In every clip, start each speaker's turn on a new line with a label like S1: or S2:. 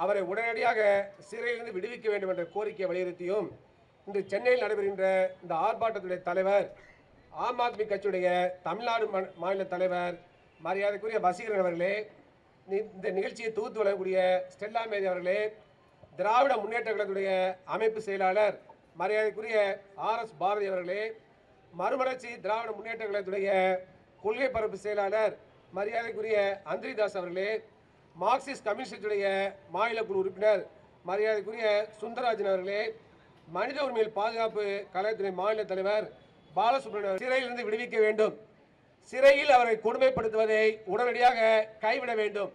S1: அவரை உடனடியாக சிறையிலிருந்து விடுவிக்க வேண்டும் என்ற கோரிக்கையை வலியுறுத்தியும் இன்று சென்னையில் நடைபெறுகின்ற இந்த ஆர்ப்பாட்டத்துடைய தலைவர் ஆம் ஆத்மி கட்சியுடைய தமிழ்நாடு மாநில தலைவர் மரியாதைக்குரிய வசீகரன் அவர்களே, இந்த நிகழ்ச்சியை தொகுத்து வழங்கக்கூடிய ஸ்டெல்லா மேரி அவர்களே, திராவிட முன்னேற்ற கழகத்துடைய அமைப்பு செயலாளர் மரியாதைக்குரிய RS பாரதி அவர்களே, மறுமலர்ச்சி திராவிட முன்னேற்ற கழகத்துடைய கொள்கை பரப்பு செயலாளர் மரியாதைக்குரிய அந்திரிதாஸ் அவர்களே, மார்க்சிஸ்ட் கம்யூனிஸ்டுடைய மாநில குழு உறுப்பினர் மரியாதைக்குரிய சுந்தரராஜன் அவர்களே, மனித உரிமைகள் பாதுகாப்பு கழகத்துறை மாநில தலைவர் பாலசுப்ரமணியன் சிறையிலிருந்து விடுவிக்க வேண்டும். சிறையில் அவரை கொடுமைப்படுத்துவதை உடனடியாக கைவிட வேண்டும்.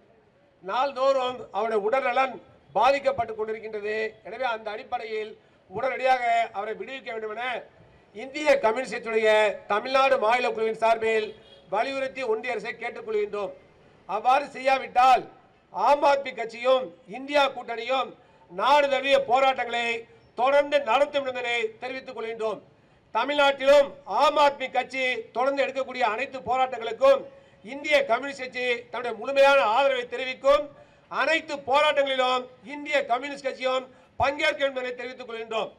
S1: நாள்தோறும் அவருடைய உடல்நலன் பாதிக்கப்பட்டுக் கொண்டிருக்கின்றது. எனவே அந்த அடிப்படையில் உடனடியாக அவரை விடுவிக்க வேண்டும் என இந்திய கம்யூனிஸ்டுடைய தமிழ்நாடு மாநில குழுவின் சார்பில் வலியுறுத்தி ஒன்றிய அரசை கேட்டுக்கொள்கின்றோம். அவ்வாறு செய்யாவிட்டால் ஆம் ஆத்மி கட்சியும் இந்தியா கூட்டணியும் நாடு தழுவிய போராட்டங்களை தொடர்ந்து நடத்தும் என்பதை தெரிவித்துக் கொள்கின்றோம். தமிழ்நாட்டிலும் ஆம் ஆத்மி கட்சி தொடர்ந்து எடுக்கக்கூடிய அனைத்து போராட்டங்களுக்கும் இந்திய கம்யூனிஸ்ட் கட்சி தன்னுடைய முழுமையான ஆதரவை தெரிவிக்கும். அனைத்து போராட்டங்களிலும் இந்திய கம்யூனிஸ்ட் கட்சியும் பங்கேற்கும் என்பதை தெரிவித்துக் கொள்கின்றோம்.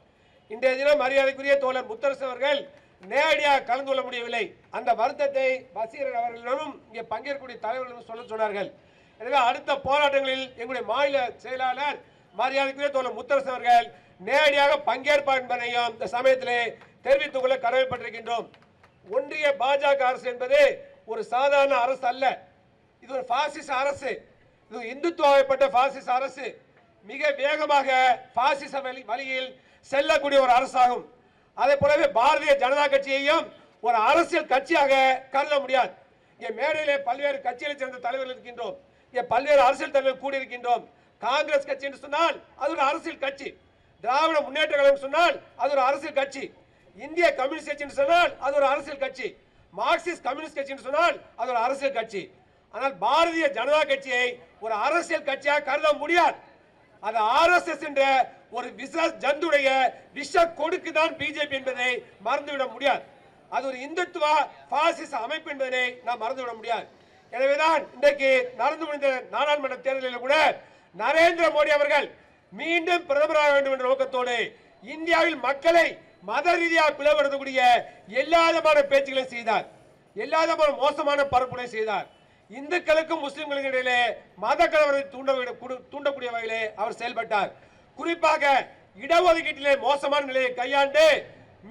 S1: இன்றைய தினம் மரியாதைக்குரிய தோழர் முத்தரசன் அவர்கள் நேரடியாக கலந்து கொள்ள முடியவில்லை. அந்த வருத்தத்தை வசீகரன் அவர்களிடமும் இங்கே பங்கேற்கக்கூடிய தலைவர்களும் சொல்ல சொன்னார்கள். எனவே அடுத்த போராட்டங்களில் எங்களுடைய மாநில செயலாளர் மரியாதைக்குரிய தோழர் முத்தரசன் அவர்கள் நேரடியாக பங்கேற்பார் என்பதையும் இந்த சமயத்திலே தெரிவித்துக் கொள்ள கடமைப்பட்டிருக்கின்றோம். ஒன்றிய பாஜக அரசு என்பது ஒரு சாதாரண அரசு அல்ல. இது ஒரு பாசிச அரசு. இது இந்துத்துவப்பட்ட பாசிச அரசு. மிக வேகமாக பாசிச வழியில் செல்லக்கூடிய ஒரு அரசாகும். அதே போலவே பாரதிய ஜனதா கட்சியையும் ஒரு அரசியல் கட்சியாக கருத முடியாது. இங்கே மேடையிலே பல்வேறு கட்சிகளை சேர்ந்த தலைவர்கள் இருக்கின்றோம். இங்கே பல்வேறு அரசியல் தலைவர்கள் கூடியிருக்கின்றோம். காங்கிரஸ் கட்சி என்று சொன்னால் அது ஒரு அரசியல் கட்சி. திராவிட முன்னேற்ற கழகம் சொன்னால் அது ஒரு அரசியல் கட்சி. இந்திய கம்யூனிஸ்ட் கட்சி என்று சொன்னால் அது ஒரு அரசியல் கட்சி. மார்க்சிஸ்ட் கம்யூனிஸ்ட் கட்சி என்று சொன்னால் அது ஒரு அரசியல் கட்சி. ஆனால் பாரதிய ஜனதா கட்சியை ஒரு அரசியல் கட்சியாக கருத முடியாது. அது RSS என்ற ஒரு விஷ ஜந்துடைய விஷ கொடுக்கு தான் பிஜேபி என்பதை மறந்துவிட முடியாது. அது ஒரு இந்துத்துவ பாசிச அமைப்பு என்பதை நாம் மறந்துவிட முடியாது. எனவேதான் இன்றைக்கு நடந்து முடிந்த நாடாளுமன்ற தேர்தலில் கூட நரேந்திர மோடி அவர்கள் மீண்டும் பிரதமராக வேண்டும் என்ற நோக்கத்தோடு இந்தியாவில் மக்களை மத ரீதியாக பிளவுபடுத்தக்கூடிய எல்லா விதமான பேச்சுகளை செய்தார். எல்லா விதமான மோசமான பரப்புரை செய்தார். இந்துக்களுக்கும் முஸ்லிம்களுக்கும் இடையிலே மத கலவரத்தை தூண்டக்கூடிய வகையிலே அவர் செயல்பட்டார். குறிப்பாக இடஒதுக்கீட்டிலே மோசமான நிலையை கையாண்டு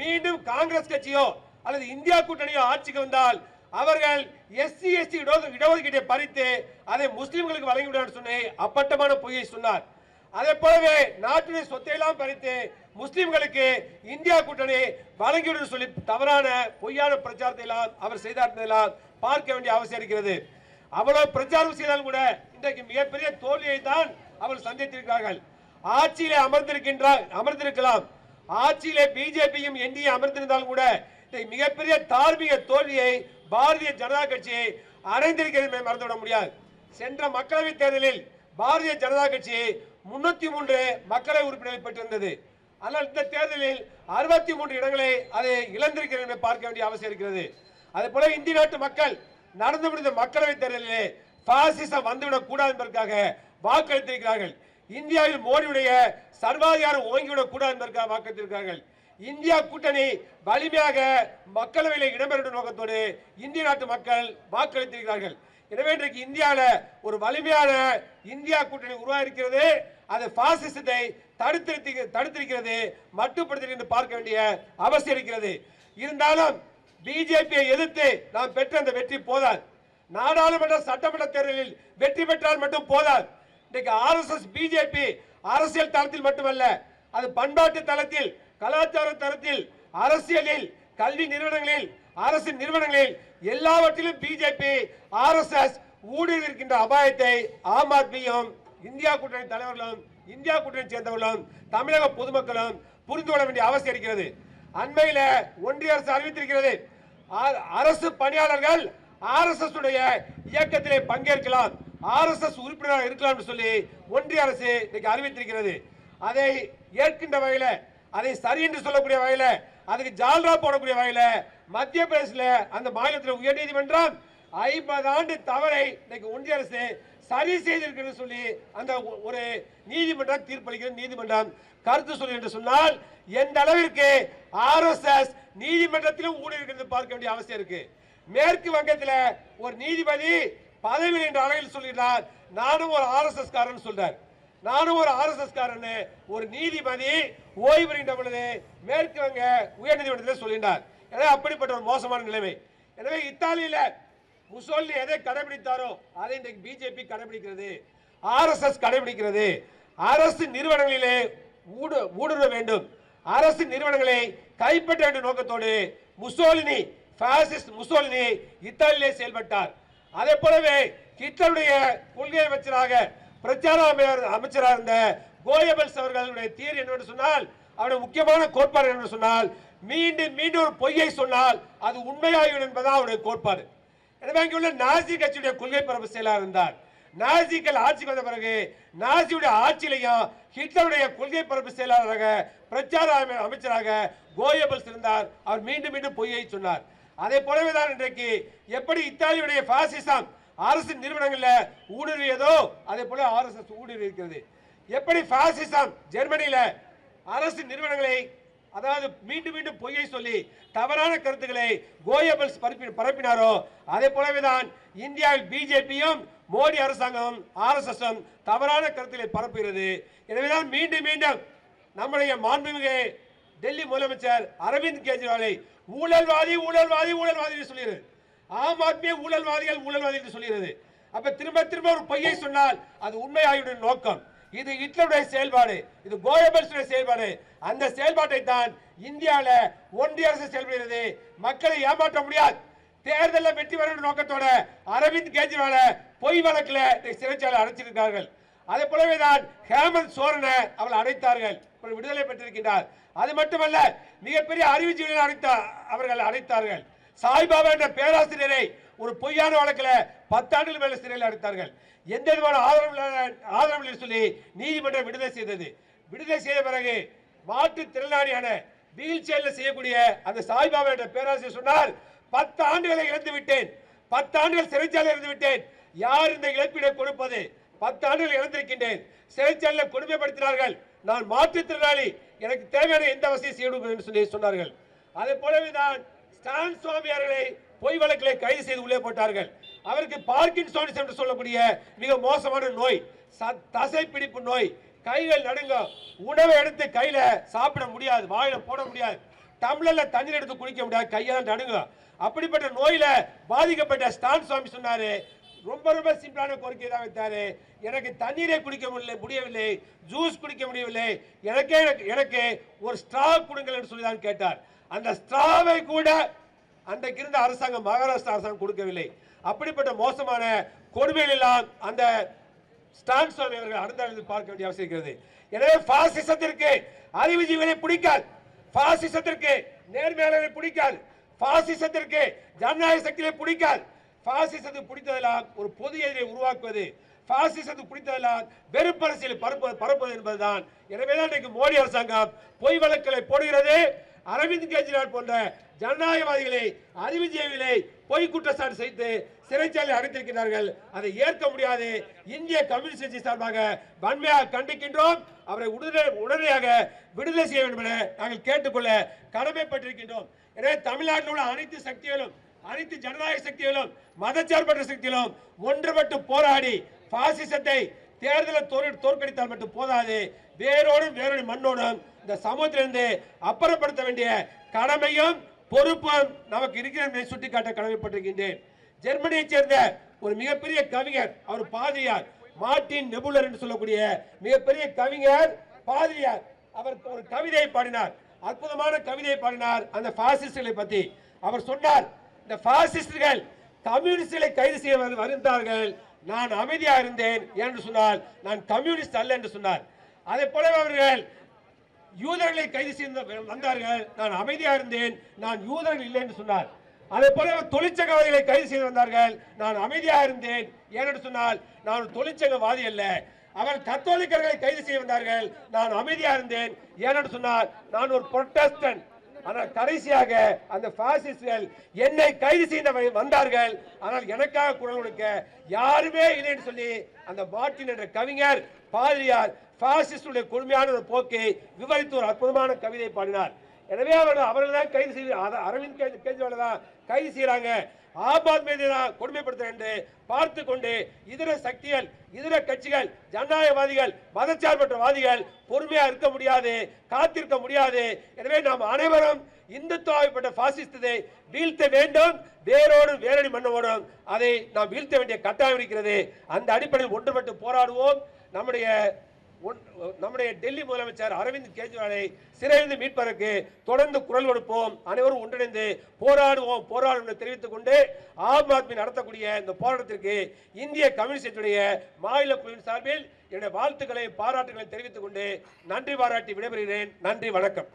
S1: மீண்டும் காங்கிரஸ் கட்சியோ அல்லது இந்தியா கூட்டணியோ ஆட்சிக்கு வந்தால் அவர்கள் SC/ST இடஒதுக்கீட்டை பறித்து அதை முஸ்லிம்களுக்கு வழங்கிவிடார் சொன்ன அப்பட்டமான பொய்யை சொன்னார். அதே போலவே நாட்டுடைய சொத்தை எல்லாம் பறித்து முஸ்லிம்களுக்கு இந்தியா கூட்டணி வழங்கிவிடும் சொல்லி தவறான பொய்யான பிரச்சாரத்தை எல்லாம் அவர் செய்தார் பார்க்க வேண்டிய அவசியம் இருக்கிறது. அவ்வளவு பிரச்சாரம் செய்தாலும் கூட இன்றைக்கு மிகப்பெரிய தோல்வியை தான் அவர்கள் சந்தித்திருக்கிறார்கள். ஆட்சியிலே அமர்ந்திருக்கலாம். ஆட்சியிலே பிஜேபியும் NDA அமர்ந்திருந்தாலும் கூட மிகப்பெரிய தார்மீக தோல்வியை பாரதிய ஜனதா கட்சி அடைந்திருக்கிறது மறந்துவிட முடியாது. சென்ற மக்களவைத் தேர்தலில் பாரதிய ஜனதா கட்சி 303 மக்களவை உறுப்பினர்களை பெற்றிருந்தது. ஆனால் இந்த தேர்தலில் 63 இடங்களை அதை இழந்திருக்கிறது என்பதை பார்க்க வேண்டிய அவசியம் இருக்கிறது. அதே போல இந்திய நாட்டு மக்கள் நடந்து முடிந்த மக்களவைத் தேர்தலிலே பாசிசம் வந்துவிடக் கூடாது என்பதற்காக வாக்களித்திருக்கிறார்கள். இந்தியாவில் மோடியுடைய சர்வாதிகாரம் ஓங்கிவிடக் கூடாது என்பதற்காக வாக்களித்திருக்கிறார்கள். இந்தியா கூட்டணி வலிமையாக மக்களவையில் இடம்பெறும் நோக்கத்தோடு இந்திய நாட்டு மக்கள் வாக்களித்திருக்கிறார்கள். எனவே இன்றைக்கு இந்தியாவில் ஒரு வலிமையான இந்தியா கூட்டணி உருவாகிறது. அது பாசிசத்தை தடுத்திருக்கிறது, மட்டுப்படுத்தி பார்க்க வேண்டிய அவசியம் இருக்கிறது. இருந்தாலும் பிஜேபியை எதிர்த்து நாம் பெற்ற அந்த வெற்றி போதாது. நாடாளுமன்ற சட்டமன்ற தேர்தலில் வெற்றி பெற்றால் மட்டும் போதாது. இன்றைக்கு RSS பிஜேபி அரசியல் தளத்தில் மட்டுமல்ல, அது பண்பாட்டு தளத்தில், கலாச்சார தளத்தில், அரசியலில், கல்வி நிறுவனங்களில், அரசு நிறுவனங்களில் எல்லாவற்றிலும் பிஜேபி RSS ஊடுருவி இருக்கின்ற அபாயத்தை ஆம் ஆத்மியும் இந்தியா கூட்டணி தலைவர்களும் இந்தியா கூட்டணி சேர்ந்தவர்களும் தமிழக பொதுமக்களும் புரிந்து கொள்ள வேண்டிய அவசியம் இருக்கிறது. அண்மையில ஒன்றிய அரசு அறிவித்திருக்கிறது, அரசு பணியாளர்கள் RSS உடைய இயக்கத்திலே பங்கேற்கலாம், RSS உறுப்பினராக இருக்கலாம் என்று சொல்லி ஒன்றிய அரசு இன்னைக்கு அறிவித்திருக்கிறது. அதை ஏற்கின்ற வகையில, அதை சரி என்று சொல்லக்கூடிய வகையில, அதுக்கு ஜால்ரா போடக்கூடிய வகையில மத்திய பிரதேசத்தில் அந்த மாநிலத்தில் உயர்நீதிமன்றம் 50 ஆண்டு தவறை இன்னைக்கு ஒன்றிய அரசு சரி செய்திருக்கிறது சொல்லி அந்த ஒரு நீதிமன்றம் தீர்ப்பளிக்கிறது, நீதிமன்றம் கருத்து சொல்லி என்று சொன்னால் எந்த அளவிற்கு ஆர்எஸ்எஸ் நீதிமன்றத்திலும் ஊடுருவி பார்க்க வேண்டிய அவசியம் இருக்கு. மேற்கு வங்கத்தில் ஒரு நீதிபதி பதவி என்ற அளவில் சொல்கிறார், நானும் ஒரு ஆர்எஸ்எஸ் காரன் சொல்றார். நானும் ஒரு ஆர்எஸ்எஸ் காரன் ஒரு நீதிபதி ஓய்வு பெறுகின்ற பொழுது மேற்கு வங்க உயர்நீதிமன்றத்தில் சொல்கின்றார். எனவே அப்படிப்பட்ட ஒரு மோசமான நிலைமை. எனவே இத்தாலியில முசோலினி எதை கடைபிடித்தாரோ அதை இன்றைக்கு பிஜேபி கடைபிடிக்கிறது, ஆர்எஸ்எஸ் கடைபிடிக்கிறது. அரசு நிறுவனங்களிலே ஊடுருவ வேண்டும், அரசு நிறுவனங்களை கைப்பற்ற வேண்டிய நோக்கத்தோடு முசோலினி, பாசிஸ்ட் முசோலினி இத்தாலியிலே செயல்பட்டார். அதே போலவே ஹிட்லருடைய கொள்கை அமைச்சராக பிரச்சார அமைச்சராக இருந்த கோயபல்ஸ் அவர்களுடைய தீர்வு என்னவென்று சொன்னால், அவருடைய முக்கியமான கோட்பாடு என்று சொன்னால், மீண்டும் மீண்டும் ஒரு பொய்யை சொன்னால் அது உண்மையாகிவிடும் என்பதுதான் அவருடைய கோட்பாடு. எனவே இங்கே உள்ள நாசி கட்சியுடைய கொள்கை பரப்பு செயலாளர் இருந்தார். நாசிகள் ஆட்சிக்கு வந்த பிறகு நாசியுடைய ஆட்சியிலையும் ஹிட்லருடைய கொள்கை பரப்பு செயலாளராக பிரச்சார அமைச்சராக கோயபல்ஸ் இருந்தார். அவர் மீண்டும் மீண்டும் பொய்யை சொன்னார். அதே போலவே தான் இன்றைக்கு எப்படி இத்தாலியுடைய பாசிசம் அரசு நிறுவனங்களில் ஊடுருவியதோ அதே போல ஆர்எஸ்எஸ் ஊடுருவி இருக்கிறது. எப்படி பாசிசம் ஜெர்மனியில அரசு நிறுவனங்களை, அதாவது மீண்டும் மீண்டும் பொய்யை சொல்லி தவறான கருத்துக்களை கோயபல்ஸ் பரப்பினாரோ அதே போலவே தான் இந்தியாவில் பிஜேபியும் மோடி அரசாங்கம் ஆர்எஸ்எஸ் தவறான கருத்துக்களை பரப்புகிறது. எனவேதான் மீண்டும் மீண்டும் நம்முடைய மாண்புமிகு டெல்லி முதலமைச்சர் அரவிந்த் கெஜ்ரிவாலை ஊழல்வாதி ஊழல்வாதி ஊழல்வாதி என்று சொல்கிறது. ஆம் ஆத்மிய ஊழல்வாதிகள் ஊழல்வாதி என்று சொல்கிறது. அப்ப திரும்ப திரும்ப ஒரு பொய்யை சொன்னால் அது உண்மையாகியுடைய நோக்கம். இது ஹிட்லருடைய செயல்பாடு, இது கோயபல்ஸுடைய செயல்பாடு. அந்த செயல்பாட்டை தான் இந்தியாவில் ஒன்றிய அரசு செயல்படுகிறது. மக்களை ஏமாற்ற முடியாது. தேர்தலில் வெற்றி பெற நோக்கத்தோட அரவிந்த் கெஜ்ரிவால பொய் வழக்கில் சிறைச்சாலை அடைச்சிருக்கார்கள். அதே போலவே தான் ஹேமந்த் சோரனை அவர்கள் அடைத்தார்கள், விடுதலை பெற்றிருக்கின்றார். அது மட்டுமல்ல, மிகப்பெரிய அறிவுஜீவிகளை அவர்கள் அடைத்தார்கள். சாய்பாபா என்ற பேராசிரியரை ஒரு பொய்யான வழக்கில் 10 ஆண்டுகள் மேல சிறையில் அடைத்தார்கள். எந்த விதமான ஆதரவு சொல்லி நீதிமன்றம் விடுதலை செய்தது. விடுதலை செய்த பிறகு மாற்றுத்திறனாளியான வீல் சேரில் செய்யக்கூடிய அந்த சாய்பாபா என்ற பேராசிரியர் சொன்னார், 10 ஆண்டுகளை இழந்து விட்டேன், 10 ஆண்டுகள் சிறைச்சாலை இருந்து விட்டேன், யார் இந்த இழப்பீடை கொடுப்பது? 10 ஆண்டுகள் இழந்திருக்கின்றேன், சிறைச்சாலையில் கொடுமைப்படுத்தினார்கள், நான் மாற்றுத்திறனாளி, எனக்கு தேவையான எந்த வசதியும் செய்யணும் என்று சொல்லி சொன்னார்கள். அதே போலவே தான் ஸ்டான் சுவாமி அவர்களை பொய் வழக்கிலே கைது செய்து உள்ளே போட்டார்கள். அவருக்கு பார்க்கின்சன்ஸ் என்று சொல்லக்கூடிய மிக மோசமான நோய், தசை பிடிப்பு நோய், கைகள் நடுங்கும், உணவை எடுத்து கையில சாப்பிட முடியாது, வாயில போட முடியாது, டம்ளர்ல தண்ணீர் எடுத்து குடிக்க முடியாது, கையெல்லாம் நடுங்கும். அப்படிப்பட்ட நோயில பாதிக்கப்பட்ட ஸ்டான் சுவாமி சொன்னாரு, ரொம்ப ரொம்ப சிம்பிளான கோரிக்கை தான் வைத்தாரு, எனக்கு தண்ணீரை குடிக்க முடியவில்லை, ஜூஸ் குடிக்க முடியவில்லை, எனக்கு ஒரு ஸ்ட்ரா கொடுங்கள் என்று சொல்லி தான் கேட்டார். அந்த ஸ்ட்ராவை கூட அன்றைக்கு இருந்த அரசாங்கம், மகாராஷ்டிரா அரசாங்கம் கொடுக்கவில்லை. அப்படிப்பட்ட மோசமான கொடுமைகள் எல்லாம் அந்த ஸ்டான் சுவாமி அவர்கள் அடுத்த பார்க்க வேண்டிய அவசியம் இருக்கிறது. எனவே பாசிசத்திற்கு அறிவுஜீவிகளை பிடிக்காது, பாசிசத்திற்கு நேர்மையாளர்களை பிடிக்காது, பாசிசத்திற்கு ஜனநாயக சக்தியை பிடிக்காது. பாசிசத்துக்கு பிடித்ததெல்லாம் ஒரு பொது எதிரை உருவாக்குவது, பாசிசத்துக்கு பிடித்ததெல்லாம் வெறுப்பரசியல் பரப்புவது என்பதுதான். எனவேதான் இன்றைக்கு மோடி அரசாங்கம் பொய் வழக்குகளை போடுகிறது. அரவிந்த் கெஜ்ரிவால் போன்ற ஜனநாயகவாதிகளை, அறிவுஜீவிகளை பொய் குற்றச்சாட்டு செய்து சிறைச்சாலை அடைத்திருக்கிறார்கள். அதை ஏற்க முடியாது. இந்திய கம்யூனிஸ்ட் கட்சி சார்பாக வன்மையாக கண்டிக்கின்றோம். அவரை உடனடியாக விடுதலை செய்ய வேண்டும் என நாங்கள் கேட்டுக்கொள்ள கடமைப்பட்டிருக்கின்றோம். எனவே தமிழ்நாட்டில் உள்ள அனைத்து சக்திகளும், அனைத்து ஜனநாயக சக்திகளும், மதச்சார்பற்ற சக்திகளும் ஒன்றுபட்டு போராடி பாசிசத்தை தேர்தலை தோற்கடித்தால் மட்டும் போதாது, வேரோடும் வேரோடு மண்ணோடும் இந்த சமூகத்திலிருந்து அப்புறப்படுத்த வேண்டிய கடமையும் பொறுப்பும் நமக்கு இருக்கிற சுட்டிக்காட்ட கடமைப்பட்டிருக்கின்றேன். ஜெர்மனியை சேர்ந்த ஒரு மிகப்பெரிய கவிஞர், அவர் பாதிரியார், மார்ட்டின் நெபுலர் என்று சொல்லக்கூடிய மிகப்பெரிய கவிஞர், பாதிரியார், அவர் ஒரு கவிதையை பாடினார், அற்புதமான கவிதையை பாடினார் அந்த பாசிஸ்டுகளை பற்றி. அவர் சொன்னார், இந்த பாசிஸ்டுகள் கம்யூனிஸ்டுகளை கைது செய்ய வருந்தார்கள், நான் அமைதியா இருந்தேன் என்று சொன்னால் நான் கம்யூனிஸ்ட் அல்ல என்று சொன்னார். அதே போல அவர்கள் யூதர்களை கைது செய்து வந்தார்கள், நான் அமைதியா இருந்தேன், நான் யூதர்கள் இல்லை என்று சொன்னார். அதே போல தொழிற்சங்கவாதிகளை கைது செய்து வந்தார்கள், நான் அமைதியாக இருந்தேன், ஏனென்று சொன்னால் நான் தொழிற்சங்கவாதி அல்ல. அவர் கத்தோலிக்கர்களை கைது செய்ய வந்தார்கள், நான் அமைதியாக இருந்தேன், ஏனென்று சொன்னால் நான் ஒரு புரொட்டஸ்டன்ட், ஆனால் கடைசியாக அந்த பாசிஸ்டுகள் என்னை கைது செய்ய வந்தார்கள். ஆனால் எனக்காக குரல் கொடுக்க யாருமே இல்லைன்னு சொல்லி அந்த மார்ட்டின் என்ற கவிஞர் பாதிரியார் பாசிஸ்டுடைய கொடுமையான ஒரு போக்கை விவரித்து ஒரு அற்புதமான கவிதை பாடினார். எனவே அவர்கள் தான் கைது செய்து அரவிந்த் கெஜ்ரிவால் தான் கைது செய்யறாங்க, ஆம் ஆத்மி தான் கொடுமைப்படுத்த என்று பார்த்து கொண்டு இதர சக்திகள், இதர கட்சிகள், ஜனநாயகவாதிகள், மதச்சார்பற்றவாதிகள் பொறுமையா இருக்க முடியாது, காத்திருக்க முடியாது. எனவே நாம் அனைவரும் இந்துத்துவப்பட்ட பாசிஸ்டத்தை வீழ்த்த வேண்டும், வேரோடும் வேரடி மண்ணோடும் அதை நாம் வீழ்த்த வேண்டிய கட்டாயம் இருக்கிறது. அந்த அடிப்படையில் ஒன்றுபட்டு போராடுவோம். நம்முடைய டெல்லி முதலமைச்சர் அரவிந்த் கெஜ்ரிவாலை சிறையிலிருந்து மீட்பதற்கு தொடர்ந்து குரல் கொடுப்போம். அனைவரும் ஒன்றிணைந்து போராடுவோம் என்று தெரிவித்துக் கொண்டு ஆம் ஆத்மி நடத்தக்கூடிய இந்த போராட்டத்திற்கு இந்திய கம்யூனிஸ்டுடைய மாநில குழுவின் சார்பில் என்னுடைய வாழ்த்துக்களை பாராட்டுகளை தெரிவித்துக் கொண்டு நன்றி பாராட்டி விடைபெறுகிறேன். நன்றி, வணக்கம்.